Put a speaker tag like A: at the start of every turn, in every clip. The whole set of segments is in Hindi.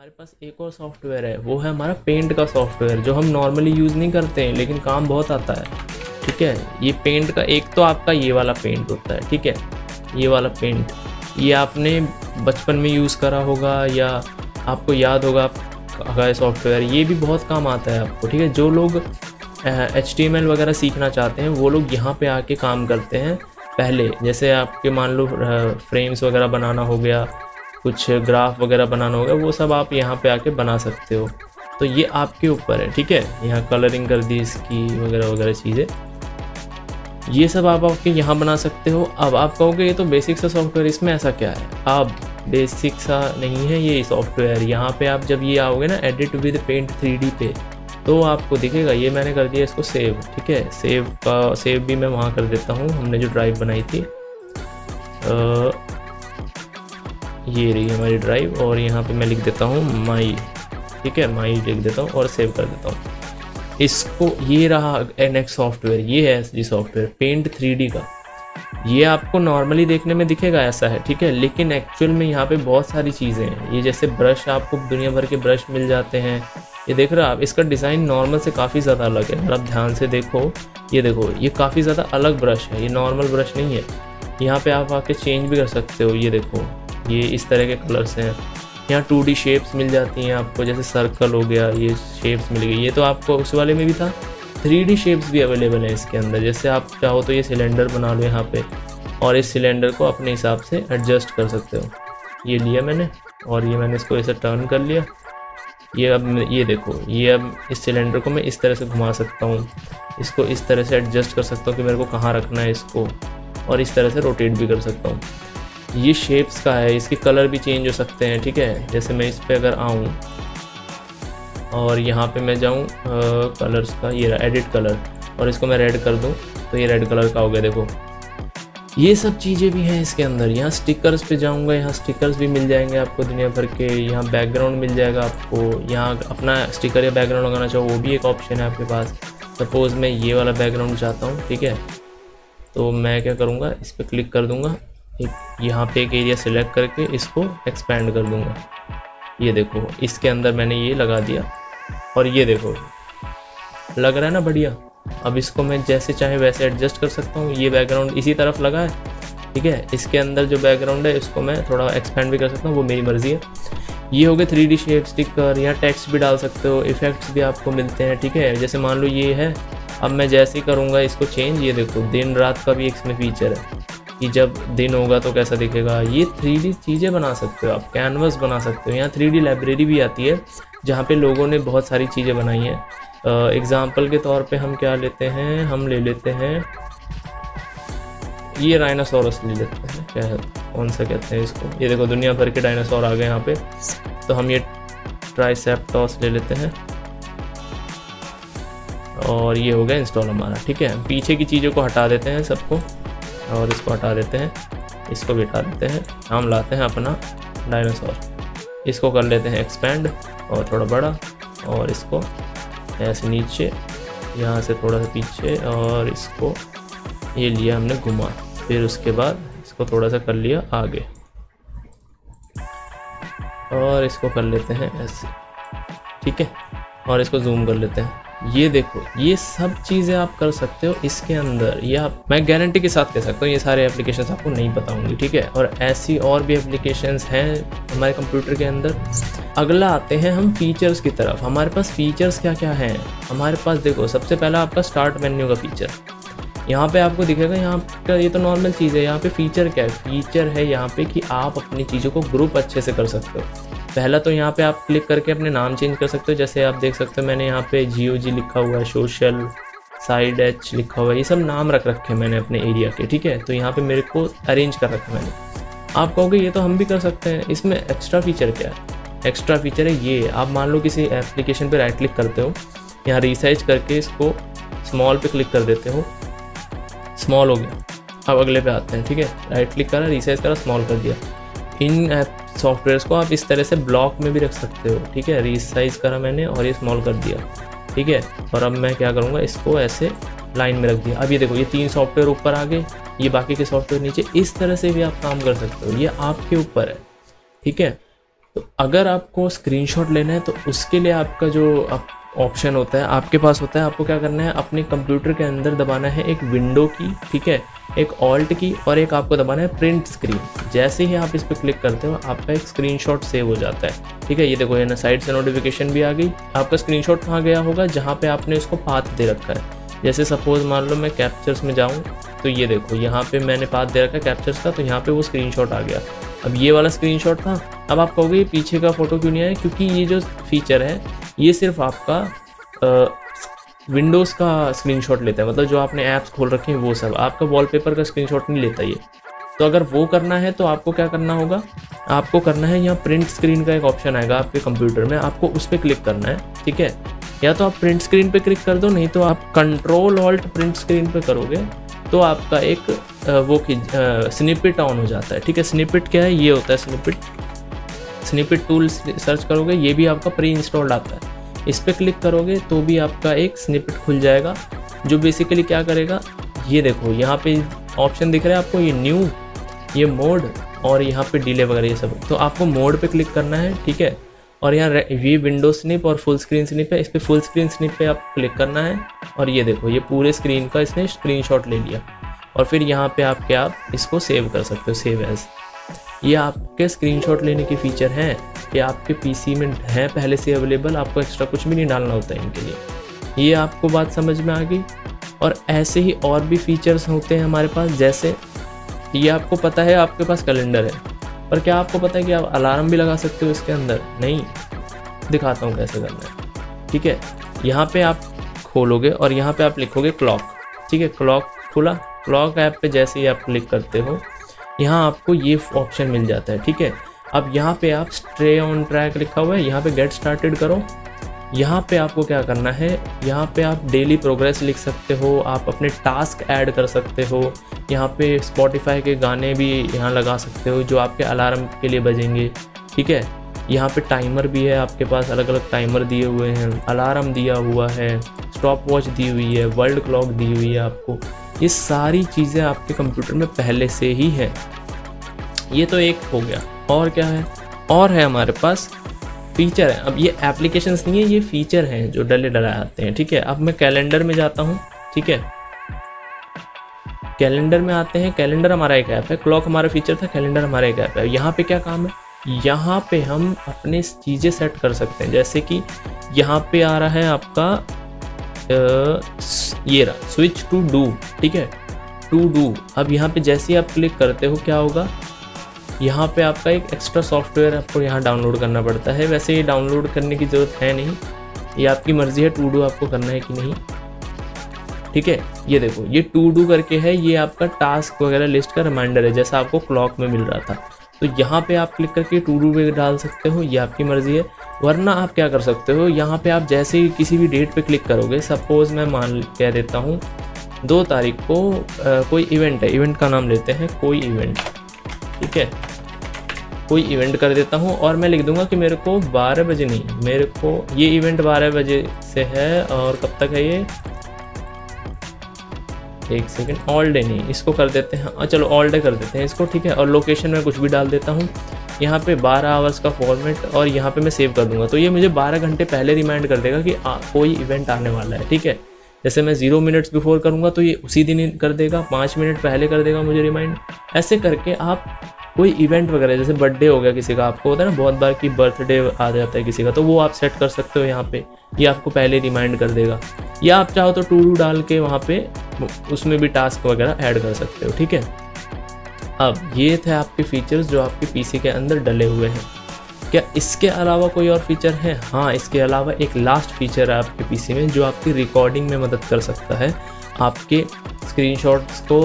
A: हमारे पास एक और सॉफ्टवेयर है, वो है हमारा पेंट का सॉफ्टवेयर जो हम नॉर्मली यूज़ नहीं करते हैं लेकिन काम बहुत आता है। ठीक है, ये पेंट का एक तो आपका ये वाला पेंट होता है। ठीक है, ये वाला पेंट ये आपने बचपन में यूज़ करा होगा या आपको याद होगा आपका सॉफ्टवेयर, ये भी बहुत काम आता है आपको। ठीक है, जो लोग HTML वगैरह सीखना चाहते हैं वो लोग यहाँ पे आके काम करते हैं। पहले जैसे आपके मान लो फ्रेम्स वगैरह बनाना हो गया, कुछ ग्राफ वगैरह बनाना होगा, वो सब आप यहाँ पे आके बना सकते हो। तो ये आपके ऊपर है। ठीक है, यहाँ कलरिंग कर दी इसकी वगैरह वगैरह चीज़ें, ये सब आप आपके यहाँ बना सकते हो। अब आप कहोगे ये तो बेसिक सा सॉफ्टवेयर, इसमें ऐसा क्या है? अब बेसिक सा नहीं है ये सॉफ्टवेयर। यहाँ पे आप जब ये आओगे ना एडिट विद पेंट 3D पे, तो आपको दिखेगा। ये मैंने कर दिया इसको सेव। ठीक है, सेव भी मैं वहाँ कर देता हूँ, हमने जो ड्राइव बनाई थी ये रही हमारी ड्राइव, और यहाँ पे मैं लिख देता हूँ माई। ठीक है, माई लिख देता हूँ और सेव कर देता हूँ इसको। ये रहा नेक्स्ट सॉफ्टवेयर, ये है जी सॉफ्टवेयर पेंट 3D का। ये आपको नॉर्मली देखने में दिखेगा ऐसा है। ठीक है, लेकिन एक्चुअल में यहाँ पे बहुत सारी चीज़ें हैं। ये जैसे ब्रश, आपको दुनिया भर के ब्रश मिल जाते हैं। ये देख रहे हो आप, इसका डिज़ाइन नॉर्मल से काफ़ी ज़्यादा अलग है। अगर आप ध्यान से देखो, ये देखो, ये काफ़ी ज़्यादा अलग ब्रश है, ये नॉर्मल ब्रश नहीं है। यहाँ पे आप आके चेंज भी कर सकते हो। ये देखो, ये इस तरह के कलर्स हैं। यहाँ 2D शेप्स मिल जाती हैं आपको, जैसे सर्कल हो गया, ये शेप्स मिल गई। ये तो आपको उस वाले में भी था। 3D शेप्स भी अवेलेबल हैं इसके अंदर। जैसे आप चाहो तो ये सिलेंडर बना लो यहाँ पे, और इस सिलेंडर को अपने हिसाब से एडजस्ट कर सकते हो। ये लिया मैंने, और ये मैंने इसको ऐसे टर्न कर लिया। ये अब ये देखो, ये अब इस सिलेंडर को मैं इस तरह से घुमा सकता हूँ, इसको इस तरह से एडजस्ट कर सकता हूँ कि मेरे को कहाँ रखना है इसको, और इस तरह से रोटेट भी कर सकता हूँ। ये शेप्स का है, इसके कलर भी चेंज हो सकते हैं। ठीक है, जैसे मैं इस पे अगर आऊँ और यहाँ पे मैं जाऊँ कलर्स का, ये रहा एडिट कलर, और इसको मैं रेड कर दूँ तो ये रेड कलर का हो गया। देखो, ये सब चीज़ें भी हैं इसके अंदर। यहाँ स्टिकर्स पे जाऊँगा, यहाँ स्टिकर्स भी मिल जाएंगे आपको दुनिया भर के। यहाँ बैकग्राउंड मिल जाएगा आपको, यहाँ अपना स्टिकर या बैकग्राउंड लगाना चाहो वो भी एक ऑप्शन है आपके पास। सपोज़ मैं ये वाला बैकग्राउंड चाहता हूँ। ठीक है, तो मैं क्या करूँगा, इस पर क्लिक कर दूँगा, यहाँ पे एक एरिया सेलेक्ट करके इसको एक्सपेंड कर दूँगा। ये देखो, इसके अंदर मैंने ये लगा दिया, और ये देखो लग रहा है ना बढ़िया। अब इसको मैं जैसे चाहे वैसे एडजस्ट कर सकता हूँ। ये बैकग्राउंड इसी तरफ लगा है। ठीक है, इसके अंदर जो बैकग्राउंड है इसको मैं थोड़ा एक्सपेंड भी कर सकता हूँ, वो मेरी मर्ज़ी है। ये हो गए 3D शेप, स्टिकर, यहाँ टेक्स्ट भी डाल सकते हो, इफेक्ट्स भी आपको मिलते हैं। ठीक है, जैसे मान लो ये है, अब मैं जैसे ही करूँगा इसको चेंज, ये देखो दिन रात का भी इसमें फीचर है कि जब दिन होगा तो कैसा दिखेगा। ये 3D चीज़ें बना सकते हो आप, कैनवस बना सकते हो। यहाँ 3D लाइब्रेरी भी आती है जहाँ पे लोगों ने बहुत सारी चीज़ें बनाई हैं। एग्जाम्पल के तौर पे हम क्या लेते हैं, हम ले लेते हैं ये राइनासोरस ले लेते हैं। क्या है, कौन सा कहते हैं इसको, ये देखो दुनिया भर के डायनासोर आ गए यहाँ पे। तो हम ये ट्राइसेप्टोस ले लेते हैं, और ये हो गया इंस्टॉल हमारा। ठीक है, पीछे की चीज़ों को हटा देते हैं सबको, और इसको हटा देते हैं, इसको भी हटा देते हैं। हम लाते हैं अपना डायनासोर, इसको कर लेते हैं एक्सपेंड और थोड़ा बड़ा, और इसको ऐसे नीचे, यहाँ से थोड़ा सा पीछे, और इसको ये लिया हमने घुमा। फिर उसके बाद इसको थोड़ा सा कर लिया आगे, और इसको कर लेते हैं ऐसे। ठीक है, और इसको जूम कर लेते हैं। ये देखो, ये सब चीज़ें आप कर सकते हो इसके अंदर। या मैं गारंटी के साथ कह सकता हूँ ये सारे एप्लीकेशंस आपको नहीं बताऊंगी। ठीक है, और ऐसी और भी एप्लीकेशंस हैं हमारे कंप्यूटर के अंदर। अगला आते हैं हम फीचर्स की तरफ। हमारे पास फीचर्स क्या क्या हैं हमारे पास, देखो सबसे पहला आपका स्टार्ट मेन्यू का फीचर। यहाँ पे आपको दिखेगा, यहाँ का ये तो नॉर्मल चीज़ है। यहाँ पे फीचर क्या है, फीचर है यहाँ पे कि आप अपनी चीज़ों को ग्रुप अच्छे से कर सकते हो। पहला तो यहाँ पे आप क्लिक करके अपने नाम चेंज कर सकते हो। जैसे आप देख सकते हो मैंने यहाँ पे GOG लिखा हुआ है, सोशल साइड H लिखा हुआ है, ये सब नाम रख रखे हैं मैंने अपने एरिया के। ठीक है, तो यहाँ पे मेरे को अरेंज कर रखा है मैंने। आप कहोगे ये तो हम भी कर सकते हैं, इसमें एक्स्ट्रा फीचर क्या है? एक्स्ट्रा फीचर है ये, आप मान लो किसी एप्लीकेशन पर राइट क्लिक करते हो, यहाँ रिसाइज करके इसको स्मॉल पे क्लिक कर देते हो, स्मॉल हो गया। अब अगले पे आते हैं। ठीक है, राइट क्लिक करा, रिसाइज करा, स्मॉल कर दिया। इन ऐप सॉफ्टवेयर्स को आप इस तरह से ब्लॉक में भी रख सकते हो। ठीक है, रिसाइज करा मैंने और ये स्मॉल कर दिया। ठीक है, और अब मैं क्या करूँगा, इसको ऐसे लाइन में रख दिया। अब ये देखो, ये 3 सॉफ्टवेयर ऊपर आ गए, ये बाकी के सॉफ्टवेयर नीचे। इस तरह से भी आप काम कर सकते हो, ये आपके ऊपर है। ठीक है, तो अगर आपको स्क्रीनशॉट लेना है तो उसके लिए आपका जो ऑप्शन होता है आपके पास होता है, आपको क्या करना है, अपने कंप्यूटर के अंदर दबाना है एक विंडो की, ठीक है, एक ऑल्ट की और एक आपको दबाना है प्रिंट स्क्रीन। जैसे ही आप इस पर क्लिक करते हो आपका एक स्क्रीनशॉट सेव हो जाता है, ठीक है। ये देखो ये ना साइड से नोटिफिकेशन भी आ गई। आपका स्क्रीनशॉट कहाँ गया होगा, जहाँ पे आपने उसको पाथ दे रखा है। जैसे सपोज मान लो मैं कैप्चर्स में जाऊँ तो ये देखो यहाँ पे मैंने पाथ दे रखा है कैप्चर्स का, तो यहाँ पे वो स्क्रीनशॉट आ गया। अब ये वाला स्क्रीनशॉट था। अब आप कहोगे ये पीछे का फोटो क्यों नहीं आया, क्योंकि ये जो फीचर है ये सिर्फ आपका विंडोज़ का स्क्रीनशॉट लेता है, मतलब जो आपने ऐप्स खोल रखे हैं वो सब, आपका वॉलपेपर का स्क्रीनशॉट नहीं लेता ये। तो अगर वो करना है तो आपको क्या करना होगा, आपको करना है यहाँ प्रिंट स्क्रीन का एक ऑप्शन आएगा आपके कंप्यूटर में, आपको उस पर क्लिक करना है, ठीक है। या तो आप प्रिंट स्क्रीन पे क्लिक कर दो, नहीं तो आप कंट्रोल ऑल्ट प्रिंट स्क्रीन पे करोगे तो आपका एक वो स्निपेट ऑन हो जाता है, ठीक है। स्निपेट क्या है, ये होता है स्निपेट टूल सर्च करोगे, ये भी आपका प्री इंस्टॉल्ड आता है। इस पर क्लिक करोगे तो भी आपका एक स्निपेट खुल जाएगा, जो बेसिकली क्या करेगा, ये देखो यहाँ पे ऑप्शन दिख रहा है आपको, ये न्यू, ये मोड और यहाँ पे डिले वगैरह ये सब। तो आपको मोड पे क्लिक करना है, ठीक है। और यहाँ ये विंडो स्निप और फुल स्क्रीन स्निप है, इस पर फुल स्क्रीन स्निप पे आप क्लिक करना है और ये देखो ये पूरे स्क्रीन का इसने स्क्रीनशॉट ले लिया। और फिर यहाँ पे आप इसको सेव कर सकते हो, सेव एज। ये आपके स्क्रीनशॉट लेने की फ़ीचर हैं, ये आपके पीसी में है पहले से अवेलेबल, आपको एक्स्ट्रा कुछ भी नहीं डालना होता है इनके लिए। ये आपको बात समझ में आ गई। और ऐसे ही और भी फीचर्स होते हैं हमारे पास, जैसे ये आपको पता है आपके पास कैलेंडर है, पर क्या आपको पता है कि आप अलार्म भी लगा सकते हो इसके अंदर? नहीं, दिखाता हूँ कैसे करना है, ठीक है। यहाँ पे आप खोलोगे और यहाँ पे आप लिखोगे क्लॉक, ठीक है। क्लॉक खुला, क्लॉक ऐप पे जैसे ही आप क्लिक करते हो यहाँ आपको ये ऑप्शन मिल जाता है, ठीक है। अब यहाँ पे आप स्टे ऑन ट्रैक लिखा हुआ है, यहाँ पे गेट स्टार्टेड करो। यहाँ पे आपको क्या करना है, यहाँ पे आप डेली प्रोग्रेस लिख सकते हो, आप अपने टास्क ऐड कर सकते हो, यहाँ पे स्पॉटिफाई के गाने भी यहाँ लगा सकते हो जो आपके अलार्म के लिए बजेंगे, ठीक है। यहाँ पे टाइमर भी है आपके पास, अलग अलग टाइमर दिए हुए हैं, अलार्म दिया हुआ है, स्टॉप वॉच दी हुई है, वर्ल्ड क्लॉक दी हुई है आपको। ये सारी चीज़ें आपके कंप्यूटर में पहले से ही है। ये तो एक हो गया। और क्या है, और है हमारे पास फीचर है। अब ये एप्लीकेशंस नहीं है, ये फीचर हैं जो डले डलाए आते हैं, ठीक है। अब मैं कैलेंडर में जाता हूँ, ठीक है। कैलेंडर में आते हैं, कैलेंडर हमारा एक ऐप है, क्लॉक हमारा फीचर था, कैलेंडर हमारा एक ऐप है। यहाँ पे क्या काम है, यहाँ पे हम अपने चीज़ें सेट कर सकते हैं। जैसे कि यहाँ पे आ रहा है आपका ये रहा स्विच टू डू, ठीक है, टू डू। अब यहाँ पे जैसे ही आप क्लिक करते हो क्या होगा, यहाँ पे आपका एक एक्स्ट्रा सॉफ्टवेयर आपको यहाँ डाउनलोड करना पड़ता है। वैसे ये डाउनलोड करने की ज़रूरत है नहीं, ये आपकी मर्ज़ी है टू डू आपको करना है कि नहीं, ठीक है। ये देखो ये टू डू करके है, ये आपका टास्क वगैरह लिस्ट का रिमाइंडर है, जैसा आपको क्लॉक में मिल रहा था। तो यहाँ पे आप क्लिक करके टू डू पे डाल सकते हो, ये आपकी मर्ज़ी है। वरना आप क्या कर सकते हो, यहाँ पे आप जैसे ही किसी भी डेट पे क्लिक करोगे, सपोज़ मैं मान कह देता हूँ 2 तारीख को कोई इवेंट है, इवेंट का नाम लेते हैं कोई इवेंट, ठीक है। कोई इवेंट कर देता हूँ और मैं लिख दूंगा कि मेरे को 12 बजे नहीं, मेरे को ये इवेंट 12 बजे से है और कब तक है ये, एक सेकेंड, ऑल डे नहीं, इसको कर देते हैं, चलो ऑल डे कर देते हैं इसको, ठीक है। और लोकेशन में कुछ भी डाल देता हूँ, यहाँ पे 12 आवर्स का फॉर्मेट, और यहाँ पे मैं सेव कर दूंगा। तो ये मुझे 12 घंटे पहले रिमाइंड कर देगा कि कोई इवेंट आने वाला है, ठीक है। जैसे मैं 0 मिनट्स बिफोर करूँगा तो ये उसी दिन कर देगा, 5 मिनट पहले कर देगा मुझे रिमाइंड। ऐसे करके आप कोई इवेंट वगैरह, जैसे बर्थडे हो गया किसी का, आपको होता है ना बहुत बार कि बर्थडे आ जाता है किसी का, तो वो आप सेट कर सकते हो यहाँ पे, ये आपको पहले रिमाइंड कर देगा। या आप चाहो तो टू डू डाल के वहाँ पे उसमें भी टास्क वगैरह ऐड कर सकते हो, ठीक है। अब ये थे आपके फीचर्स जो आपके पीसी के अंदर डले हुए हैं। क्या इसके अलावा कोई और फीचर है? हाँ, इसके अलावा एक लास्ट फीचर है आपके पीसी में जो आपकी रिकॉर्डिंग में मदद कर सकता है। आपके स्क्रीनशॉट्स को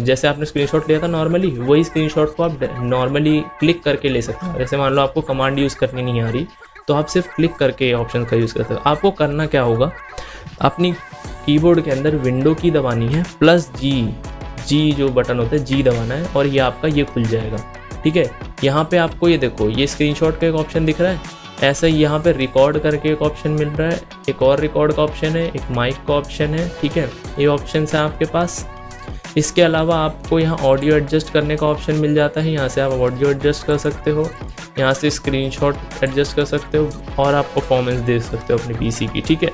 A: जैसे आपने स्क्रीनशॉट लिया था नॉर्मली, वही स्क्रीनशॉट को आप नॉर्मली क्लिक करके ले सकते हो। जैसे मान लो आपको कमांड यूज़ करनी नहीं आ रही, तो आप सिर्फ क्लिक करके ऑप्शन का यूज़ कर सकते हो। आपको करना क्या होगा, अपनी कीबोर्ड के अंदर विंडो की दबानी है, प्लस जी जो बटन होता है, जी दबाना है, और ये आपका ये खुल जाएगा, ठीक है। यहाँ पे आपको ये देखो ये स्क्रीनशॉट का एक ऑप्शन दिख रहा है, ऐसा ही यहाँ पे रिकॉर्ड करके एक ऑप्शन मिल रहा है, एक और रिकॉर्ड का ऑप्शन है, एक माइक का ऑप्शन है, ठीक है। ये ऑप्शन है आपके पास। इसके अलावा आपको यहाँ ऑडियो एडजस्ट करने का ऑप्शन मिल जाता है, यहाँ से आप ऑडियो एडजस्ट कर सकते हो, यहाँ से स्क्रीनशॉट एडजस्ट कर सकते हो और आप परफॉर्मेंस देख सकते हो अपने पीसी की, ठीक है।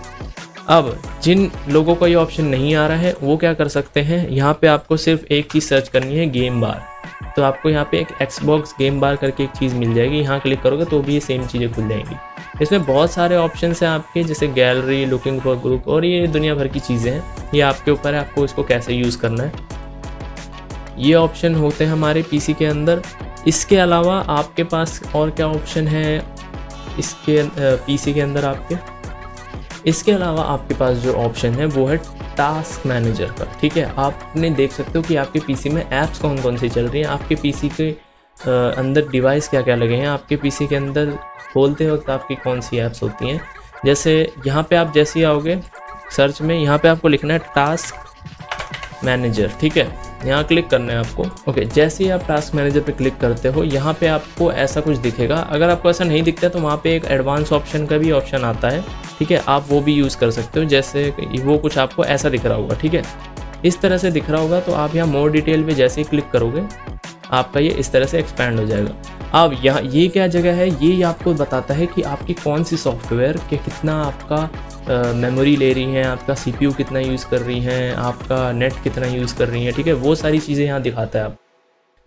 A: अब जिन लोगों को ये ऑप्शन नहीं आ रहा है वो क्या कर सकते हैं, यहाँ पे आपको सिर्फ एक चीज़ सर्च करनी है, गेम बार। तो आपको यहाँ पे एक Xbox गेम बार करके एक चीज़ मिल जाएगी, यहाँ क्लिक करोगे तो भी ये सेम चीज़ें खुल जाएंगी। इसमें बहुत सारे ऑप्शंस हैं आपके, जैसे गैलरी, लुकिंग फॉर ग्रुप और ये दुनिया भर की चीज़ें हैं। ये आपके ऊपर है, आपको इसको कैसे यूज़ करना है। ये ऑप्शन होते हैं हमारे पीसी के अंदर। इसके अलावा आपके पास और क्या ऑप्शन है इसके पीसी के अंदर आपके, इसके अलावा आपके पास जो ऑप्शन है वो है टास्क मैनेजर का, ठीक है। आपने देख सकते हो कि आपके पीसी में ऐप्स कौन कौन सी चल रही हैं, आपके पीसी के अंदर डिवाइस क्या क्या लगे हैं, आपके पीसी के अंदर खोलते वक्त आपकी कौन सी ऐप्स होती हैं। जैसे यहाँ पे आप जैसे ही आओगे सर्च में, यहाँ पे आपको लिखना है टास्क मैनेजर, ठीक है। यहाँ क्लिक करना है आपको। ओके, जैसे ही आप टास्क मैनेजर पे क्लिक करते हो यहाँ पे आपको ऐसा कुछ दिखेगा। अगर आपको ऐसा नहीं दिखता तो वहाँ पे एक एडवांस ऑप्शन का भी ऑप्शन आता है, ठीक है। आप वो भी यूज़ कर सकते हो। जैसे वो कुछ आपको ऐसा दिख रहा होगा, ठीक है, इस तरह से दिख रहा होगा। तो आप यहाँ मोर डिटेल पे जैसे ही क्लिक करोगे आपका ये इस तरह से एक्सपैंड हो जाएगा। अब यहाँ ये क्या जगह है, ये आपको बताता है कि आपकी कौन सी सॉफ्टवेयर के कितना आपका मेमोरी ले रही हैं, आपका CPU कितना यूज़ कर रही हैं, आपका नेट कितना यूज़ कर रही हैं, ठीक है। वो सारी चीज़ें यहाँ दिखाता है। आप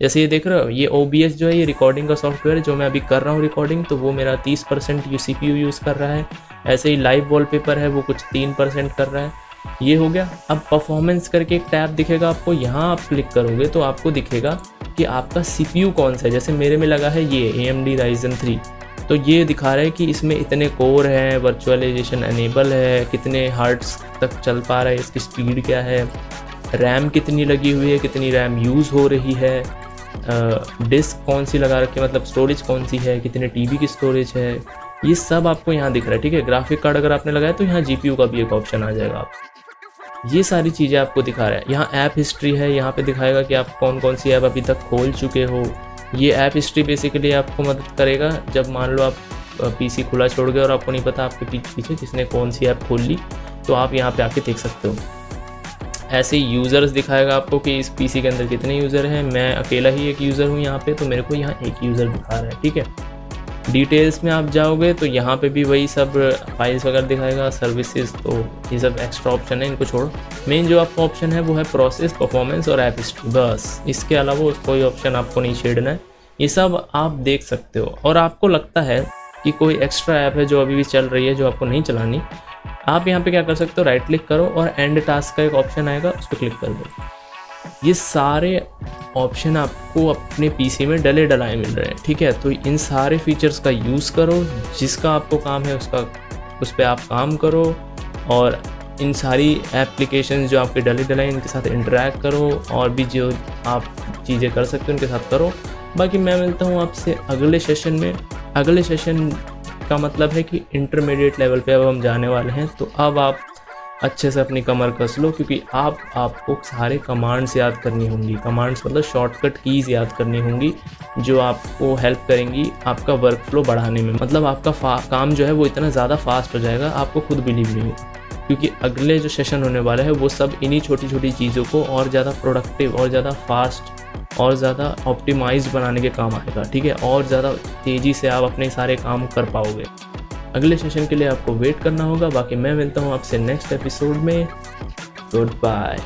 A: जैसे ये देख रहे हो, ये OBS जो है ये रिकॉर्डिंग का सॉफ्टवेयर है, जो मैं अभी कर रहा हूँ रिकॉर्डिंग, तो वो मेरा 30% CPU यूज़ कर रहा है। ऐसे ही लाइव वॉलपेपर है वो कुछ 3% कर रहा है। ये हो गया। अब परफॉर्मेंस करके एक टैब दिखेगा आपको, यहाँ आप क्लिक करोगे तो आपको दिखेगा कि आपका CPU कौन सा है। जैसे मेरे में लगा है ये AMD Ryzen 3, तो ये दिखा रहा है कि इसमें इतने कोर हैं, वर्चुअलाइजेशन एनेबल है, कितने हर्ट्ज तक चल पा रहा है, इसकी स्पीड क्या है, रैम कितनी लगी हुई है, कितनी रैम यूज़ हो रही है, डिस्क कौन सी लगा रखी है, मतलब स्टोरेज कौन सी है, कितने TB की स्टोरेज है, ये सब आपको यहाँ दिख रहा है, ठीक है। ग्राफिक कार्ड अगर आपने लगाया तो यहाँ GPU का भी एक ऑप्शन आ जाएगा। आप ये सारी चीज़ें आपको दिखा रहा है। यहाँ ऐप हिस्ट्री है, यहाँ पे दिखाएगा कि आप कौन कौन सी ऐप अभी तक खोल चुके हो। ये ऐप हिस्ट्री बेसिकली आपको मदद करेगा जब मान लो आप पीसी खुला छोड़ गए और आपको नहीं पता आपके पीछे किसने कौन सी ऐप खोल ली, तो आप यहाँ पे आके देख सकते हो। ऐसे यूज़र्स दिखाएगा आपको कि इस पीसी के अंदर कितने यूज़र हैं। मैं अकेला ही एक यूज़र हूँ यहाँ पे, तो मेरे को यहाँ एक यूज़र दिखा रहा है, ठीक है। डिटेल्स में आप जाओगे तो यहाँ पे भी वही सब फाइल्स वगैरह दिखाएगा, सर्विसेज, तो ये सब एक्स्ट्रा ऑप्शन है, इनको छोड़ो। मेन जो आपका ऑप्शन है वो है प्रोसेस, परफॉर्मेंस और ऐप हिस्ट्री, बस। इसके अलावा कोई ऑप्शन आपको नहीं छेड़ना है, ये सब आप देख सकते हो। और आपको लगता है कि कोई एक्स्ट्रा ऐप है जो अभी भी चल रही है जो आपको नहीं चलानी, आप यहाँ पे क्या कर सकते हो, राइट क्लिक करो और एंड टास्क का एक ऑप्शन आएगा, उस पर क्लिक कर दो। ये सारे ऑप्शन आपको अपने पीसी में डले डलाए मिल रहे हैं, ठीक है। तो इन सारे फीचर्स का यूज़ करो, जिसका आपको काम है उस पर आप काम करो, और इन सारी एप्लीकेशन जो आपके डले डलाए इनके साथ इंटरेक्ट करो, और भी जो आप चीज़ें कर सकते हो उनके साथ करो। बाकी मैं मिलता हूँ आपसे अगले सेशन में। अगले सेशन का मतलब है कि इंटरमीडिएट लेवल पे अब हम जाने वाले हैं, तो अब आप अच्छे से अपनी कमर कस लो, क्योंकि आपको सारे कमांड्स याद करनी होंगी। कमांड्स मतलब शॉर्टकट कीज़ याद करनी होंगी जो आपको हेल्प करेंगी आपका वर्क फ्लो बढ़ाने में। मतलब आपका काम जो है वो इतना ज़्यादा फास्ट हो जाएगा, आपको खुद बिलीव नहीं होगा। क्योंकि अगले जो सेशन होने वाला है वो सब इन्हीं छोटी छोटी चीज़ों को और ज़्यादा प्रोडक्टिव और ज़्यादा फास्ट और ज़्यादा ऑप्टिमाइज्ड बनाने के काम आएगा, ठीक है। और ज़्यादा तेज़ी से आप अपने सारे काम कर पाओगे। अगले सेशन के लिए आपको वेट करना होगा। बाकी मैं मिलता हूँ आपसे नेक्स्ट एपिसोड में। Good bye.